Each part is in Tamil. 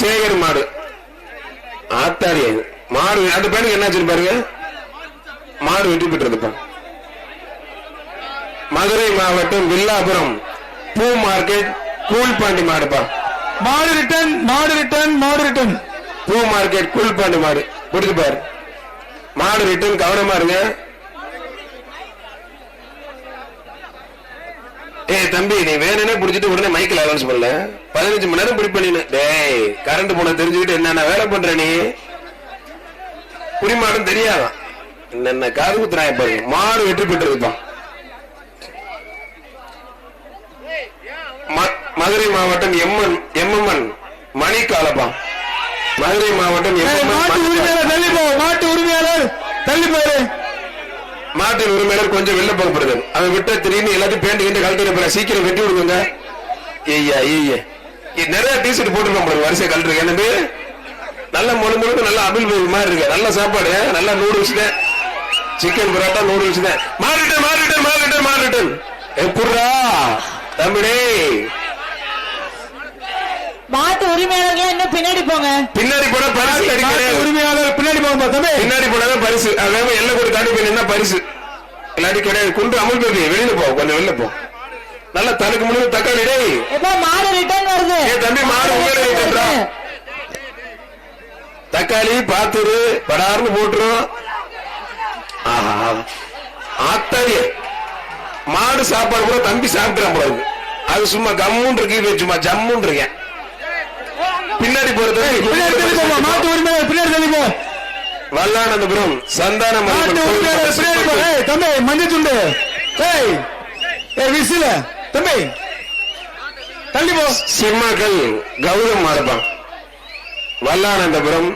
சேகர் மாடு. ஆத்தாடி மாடு அந்த பையனுக்கு என்னாச்சு பாருங்க, மாடு வெற்றி பெற்றதுப்பா. மதுரை மாவட்டம் வில்லாபுரம் பூ மார்க்கெட் கூழ்பாண்டி மாடுப்பா. மாடு ரிட்டன், மாடு ரிட்டன், மாடு ரிட்டன். பூ மார்க்கெட் கூழ்பாண்டி மாடு பிடிச்சு பாரு. மாடு ரிட்டன், கவனமா இருங்க. ஏய் தம்பி, நீ வேணும்னே புடிச்சிட்டு உடனே மைக்கில் அலௌன்ஸ் பண்ணல. 15 மணி நேரம் பிடிப்ப நீ. டேய் கரண்ட் போன தெரிஞ்சுக்கிட்டு என்னென்ன வேலை பண்ற நீ? குடிமாடும் தெரியாதான் என்னென்ன காது குத்துறாங்க பாருங்க. மாடு வெற்றி பெற்றதுப்பா. மதுரை மாவட்டம் எம்எம்என் மணிக்காலப்பா. மதுரை மாவட்டம் மாட்டு உரிமையாளர் தள்ளி போயிரு. மாட்டின் உரிமையாளர் கொஞ்சம் வெளில போகப்படுது. அதை விட்ட திடீர்னு எல்லாத்தையும் பேண்ட் கிட்ட கழட்டி சீக்கிரம் வெட்டி விடுங்க. ஐயா ஐயா நிறைய டிஷர்ட் போட்டுருக்கோம் வரிசை கழட்டுருக்கு. என்னது நல்ல முழுக்க நல்ல அபில் மாதிரி இருக்கு. நல்ல சாப்பாடு, நல்ல நூடுல்ஸ் தான், சிக்கன் பரோட்டா நூடுல்ஸ் தான். மாறிட்டன் மாறிட்டன் மாறிட்டன் மாறிட்டன் எப்படா தம்பிடே. மாட்டு உரிமையாளர்கள் இன்னும் பின்னாடி போங்க. பின்னாடி போனா பரிசு கிடைக்காது. உரிமையாளர் பின்னாடி போங்க தம்பி. பின்னாடி போனாதான் பரிசு. அதாவது எல்லாம் கூட தாண்டி போய் நின்னா பரிசு இல்லாட்டி கிடையாது. குண்டு அமுல் பேபி வெளியில போ, கொஞ்சம் வெளில போ. நல்ல தனக்கு முன்னாடி தக்காளி. டேய் எப்ப மாடு ரிட்டர்ன் வருது? ஏ தம்பி, மாடு உங்களே ரிட்டர்ன்டா. தக்காளி பாத்துரு படார்னு போட்டுரும். ஆத்தாடி மாடு சாப்பாடு கூட தம்பி சாப்பிட்டுறான் போல இருக்கு. அது சும்மா கம்முன்னு இருக்கு, சும்மா ஜம்முன்னு இருக்கேன். பின்னாடி போறது மாட்டு உரிமையாளர் பின்னாடி தள்ளிப்போ. வல்லானந்தபுரம் சந்தான தம்பி மஞ்சள் துண்டு விசில தம்பி தள்ளிப்போ. சிம்மக்கல் கௌதம் மாடுப்பான். வல்லானந்தபுரம்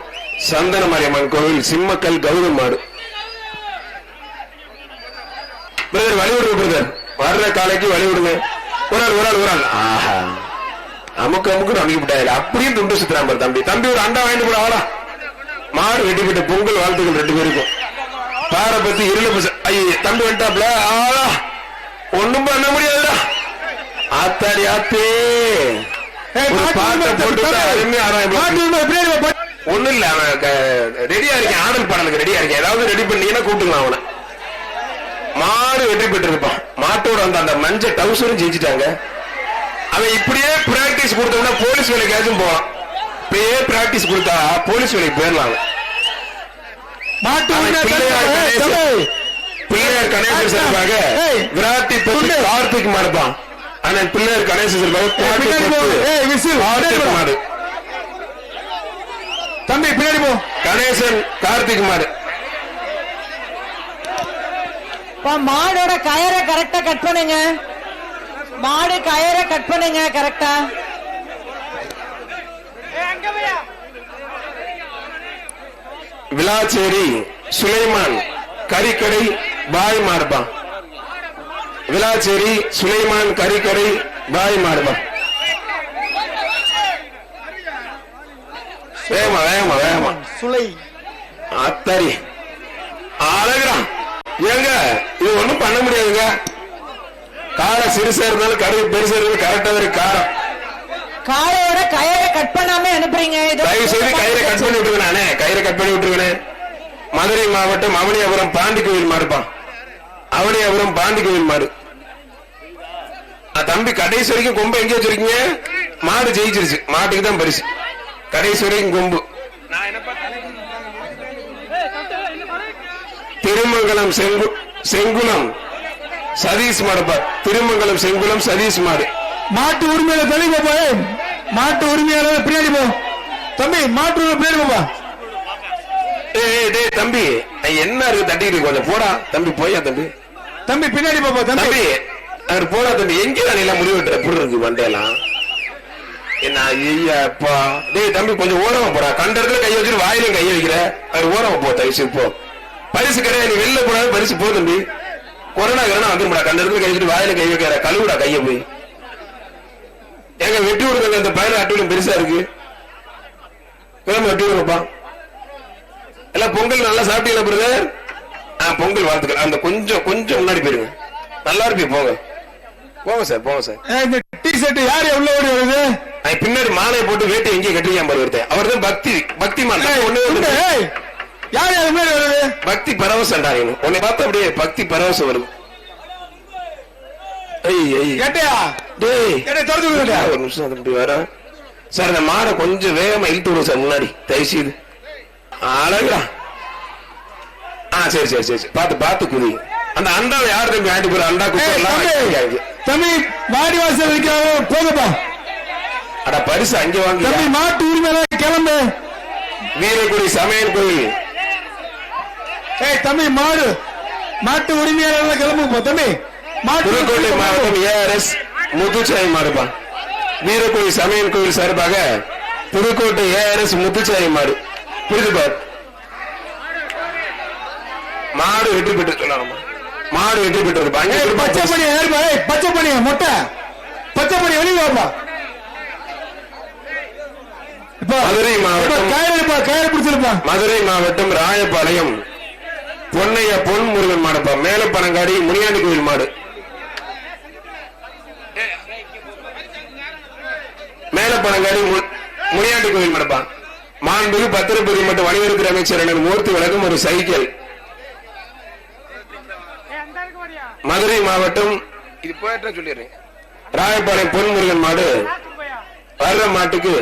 சந்தன மாரியம்மன் கோவில் சிம்மக்கல் கௌதம் மாடு. பிரதர் வழி விடுங்க பிரதர், வர்ற காலைக்கு வழி விடுங்க. ஒரு ஆள் ஒரு ஆள் ஒரு ஆள். ஆஹா அமுக்கு அமுக்கு அமுக்கி விட்டாரு. அப்படியே துண்டு சுத்துறான் பாரு தம்பி. தம்பி ஒரு அண்டா வாங்கிட்டு போட ஆளா. மாடு வெட்டி போட்ட பொங்கல் வாழ்த்துக்கள் 2 பேருக்கும். பாரை பத்தி இருள ஐய தம்பி வந்துட்டாப்ல. ஆளா ஒண்ணும் பண்ண முடியாதுடா. ஆத்தாடி ஆத்தே பாட்டை போட்டு ஒண்ணு இல்ல. ரெடியா இருக்கேன், ஆடல் பாடலுக்கு ரெடியா இருக்கேன். ஏதாவது ரெடி பண்ணீங்கன்னா கூட்டுக்கலாம் அவனை. மாடு வெற்றி பெற்று இருப்பான். மாட்டோட அந்த மஞ்சள் டவுசரும் ஜெயிச்சுட்டாங்க. அவன் இப்படியே பிராக்டிஸ் கொடுத்தோம்னா போலீஸ் வேலைக்காச்சும் போவான். இப்படியே பிராக்டிஸ் கொடுத்தா போலீஸ் வேலைக்கு போயிடலாம். பிள்ளையார் கணேசன் சார்பாக விராட்டி பற்றி கார்த்திக் மாடுப்பான். ஆனா பிள்ளையார் கணேசன் சார்பாக மாடு. தம்பி பின்னாடி போ. கணேசன் கார்த்திக் மாடு. மாடோட கயரை கரெக்டா கட் பண்ணுங்க. மாடு கயரை கட் பண்ணுங்க கரெக்டா. விளாச்சேரி சுலைமான் கறிக்கடை பாய் மாடுப்பான். விளாச்சேரி சுலைமான் கறிக்கடை பாய் மாடுப்பான். வேகமா வேகமா வேகமா சுலை அத்தாரி அழகுறான். ஏங்க இது ஒண்ணும் பண்ண முடியாதுங்க. காரை சிறுசா இருந்தாலும் கருது பெருசா இருந்தாலும் கரெக்டா இருக்கு. காரம் காரையோட கயிறை கட் பண்ணாம அனுப்புறீங்க. தயவு செய்து கயிறை கட் பண்ணி விட்டுருங்க. நானே கயிறை கட் பண்ணி விட்டுருவேன். மதுரை மாவட்டம் அவனியாபுரம் பாண்டி கோவில் மாடுப்பான். அவனியாபுரம் பாண்டி கோவில் மாடு. தம்பி கடைசி வரைக்கும் கொம்பு எங்க வச்சிருக்கீங்க? மாடு ஜெயிச்சிருச்சு, மாட்டுக்கு தான் பரிசு. கடைசி வரைக்கும் கொம்பு. திருமங்கலம் செங்குளம் சதீஷ் மாடுப்பா. திருமங்கலம் செங்குளம் சதீஷ் மாடு. மாட்டு உரிமையாளர் தள்ளி போப்பா. மாட்டு உரிமையாளர் பின்னாடி போ தம்பி. மாட்டு பின்னாடி போப்பா. தம்பி என்ன இருக்கு தட்டிட்டு கொஞ்சம் போடா தம்பி. போயா தம்பி. தம்பி பின்னாடி போப்பா. தம்பி அவர் போடா தம்பி. எங்கேதான் எல்லாம் முடிவு எப்படி இருக்கு வண்டையெல்லாம் என்ன? ஐயாப்பா டேய் தம்பி கொஞ்சம் ஓரமா போடா. கண்டத்துல கை வச்சுட்டு வாயிலும் கைய வைக்கிற. அவர் ஓரமா போ தயவுசு. போ பரிசு கிடையாது. நீ வெளில போடாது பரிசு போ தம்பி. கொரோனா கரோனா வந்துருடா. கண்டத்துல கை வச்சுட்டு வாயில கை வைக்கிற. கழுவுடா கைய போய். எங்க வெட்டி விடுங்க. அந்த பயணம் அட்டூழியம் பெருசா இருக்கு. வெட்டி விடுங்கப்பா. எல்லாம் பொங்கல் நல்லா சாப்பிட்டீங்களா பிரதர்? பொங்கல் வாழ்த்துக்கள். அந்த கொஞ்சம் கொஞ்சம் முன்னாடி போயிருங்க. நல்லா இருப்பீங்க. போங்க போங்க சார் போங்க சார். டி ஷர்ட் யாரு உள்ள ஓடி வருது? அவன் பின்னாடி மாலையை போட்டு வேட்டி எங்கேயும் கட்டிக்காம ஒருத்தன். அவர் தான் பக்தி மான். ஒண்ணு ஏய், யார் யாரு முன்னாடி வருது? பக்தி பரவசம்டா. உன்னை பார்த்தா அப்படியே பக்தி பரவசம் வருது. கேட்டியா? டேய் கேட்டே திறந்து விடுடா. ஒரு நிமிஷம் அது இப்படி வர சார். இந்த மாடை கொஞ்சம் வேகமா இழுத்து விடுங்க சார் முன்னாடி தயவு செய்து. அழகுடா. சரி சரி சரி சரி. பார்த்து குதி. அந்த அண்டாவை யார் தம்பி ஆண்டி போற அண்டா குப்பை தம்பி மாடி வாசல் வைக்கிறாங்க போகப்பா. அட பரிசு அங்கே வாங்கி தம்பி மாட்டு உரிமையாளர் கிளம்பு. வீரக்குடி சமையல் கோயில். ஏய் தம்பி மாட்டு உரிமையாளர் கிளம்புப்பா தம்பி. புதுக்கோட்டை மாவட்டம் ஏஆர்எஸ் முத்துச்சாமி மாடுப்பா. வீரக்குடி சமையல் கோயில் சார்பாக புதுக்கோட்டை ஏஆர்எஸ் முத்துச்சாமி மாடு. புரிதுபார் மாடு வெற்றி பெற்று சொல்லணும். மாடு வெற்றி பெற்றது. பச்சை பண்ணி பச்சை பண்ணி மொட்டை பச்சை பண்ணி வெளியே வாப்பா. மதுரை மாவட்டம் கயிறு பிடிச்சிருப்பா. மதுரை மாவட்டம் ராயபாளையம் பொன்னைய பொன் முருகன் மாடுப்பா. மேலப்பனங்காடி முனியாண்டி கோயில் மாடு. மேலப்பனங்காடி முனியாண்டி கோயில் மாடுப்பா. மாண்புமிகு பத்திரப்பதி மற்றும் வணிகத்துறை அமைச்சர் மூர்த்தி வழங்கும் ஒரு சைக்கிள். மதுரை மாவட்டம் இது போயிட்டு சொல்லிடுறேன். ராயபாளையம் பொன் முருகன் மாடு வர்ற மாட்டுக்கு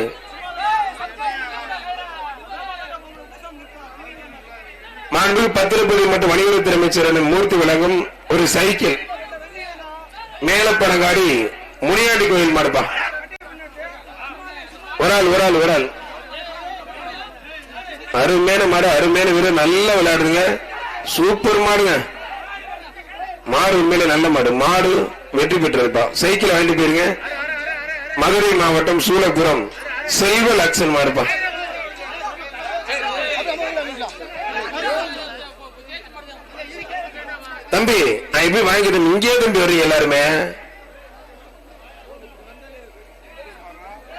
மாண்புமிகு பத்திரப்பதி மற்றும் வணிகத்துறை அமைச்சர் மூர்த்தி வழங்கும் ஒரு சைக்கிள். மேலப்பனங்காடி முனியாண்டி கோயில் மாடுப்பா. ஒரு ஆள் அருமையான மாடு, அருமையான வீரர், நல்லா விளையாடுங்க. சூப்பர் மாடுங்க. மாடு உண்மையில நல்ல மாடு. மாடு வெற்றி பெற்றதுப்பா. சைக்கிள் வாங்கிட்டு போயிருங்க. மதுரை மாவட்டம் சூலபுரம் செல்வ லட்சன் மாடுப்பா. தம்பி நான் எப்படி வாங்கிட்டு இங்கே தம்பி வர்றீங்க எல்லாருமே?